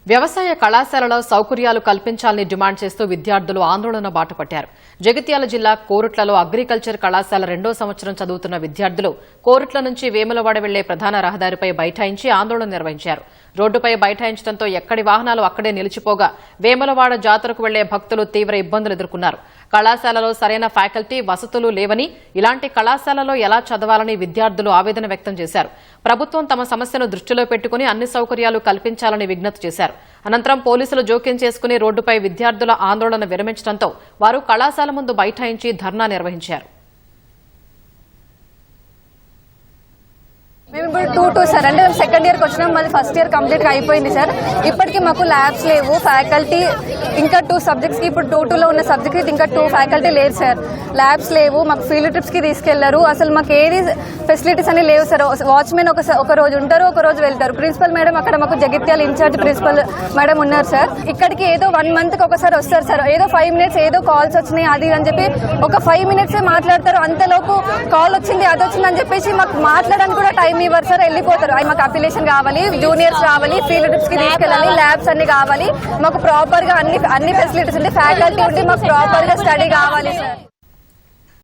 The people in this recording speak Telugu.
వ్యవసాయ కళాశాలలో సౌకర్యాలు కల్పించాలని డిమాండ్ చేస్తూ విద్యార్థులు ఆందోళన బాటపట్టారు. జగిత్యాల జిల్లా కోరుట్లలో అగ్రికల్చర్ కళాశాల 2వ సంవత్సరం చదువుతున్న విద్యార్థులు కోరుట్ల నుంచి వేములవాడ వెళ్లే ప్రధాన రహదారిపై బైఠాయించి ఆందోళన నిర్వహించారు. రోడ్డుపై బైఠాయించడంతో ఎక్కడి వాహనాలు అక్కడే నిలిచిపోగా వేములవాడ జాతరకు వెళ్లే భక్తులు తీవ్ర ఇబ్బందులు ఎదుర్కొన్నారు. కళాశాలలో సరైన ఫ్యాకల్టీ వసతులు లేవని, ఇలాంటి కళాశాలలో ఎలా చదవాలని విద్యార్థులు ఆవేదన వ్యక్తం చేశారు. ప్రభుత్వం తమ సమస్యను దృష్టిలో పెట్టుకుని అన్ని సౌకర్యాలు కల్పించాలని విజ్ఞప్తి చేశారు. అనంతరం పోలీసులు జోక్యం చేసుకుని రోడ్డుపై విద్యార్థుల ఆందోళన విరమించడంతో వారు కళాశాల ముందు బైఠాయించి ధర్నా నిర్వహించారు. మేము ఇప్పుడు 2 సార్ అంటే సెకండ్ ఇయర్కి వచ్చినాం, మళ్ళీ ఫస్ట్ ఇయర్ కంప్లీట్గా అయిపోయింది సార్. ఇప్పటికీ మాకు ల్యాబ్స్ లేవు, ఫ్యాకల్టీ ఇంకా 2 సబ్జెక్ట్స్కి ఇప్పుడు 2-2లో ఉన్న సబ్జెక్ట్కి ఇంకా 2 ఫ్యాకల్టీ లేరు సార్. ల్యాబ్స్ లేవు, మాకు ఫీల్డ్ ట్రిప్స్కి తీసుకెళ్లారు. అసలు మాకు ఏది ఫెసిలిటీస్ అని లేవు సార్. వాచ్మెన్ ఒక రోజు ఉంటారు, ఒక రోజు వెళ్తారు. ప్రిన్సిపల్ మేడం అక్కడ మాకు జగిత్యాల ఇన్ఛార్జ్ ప్రిన్సిపల్ మేడం ఉన్నారు సార్. ఇక్కడికి ఏదో 1 మంత్కి ఒకసారి వస్తారు సార్. ఏదో 5 మినిట్స్ ఏదో కాల్స్ వచ్చినాయి అది అని చెప్పి ఒక 5 మినిట్సే మాట్లాడతారు. అంతలోపు కాల్ వచ్చింది అది వచ్చింది అని చెప్పేసి మాకు మాట్లాడడానికి కూడా టైం ఇవ్వరు సార్. వెళ్ళిపోతారు. మాకు అఫిలియేషన్ కావాలి, జూనియర్స్ రావాలి, ఫీల్డ్ ట్రిప్స్ కి తీసుకెళ్ళాలి, ల్యాబ్స్ అన్ని కావాలి, మాకు ప్రాపర్ గా అన్ని ఫెసిలిటీస్ ఉండి ఫ్యాకల్టీ ఉండి మాకు ప్రాపర్ గా స్టడీ కావాలి సార్.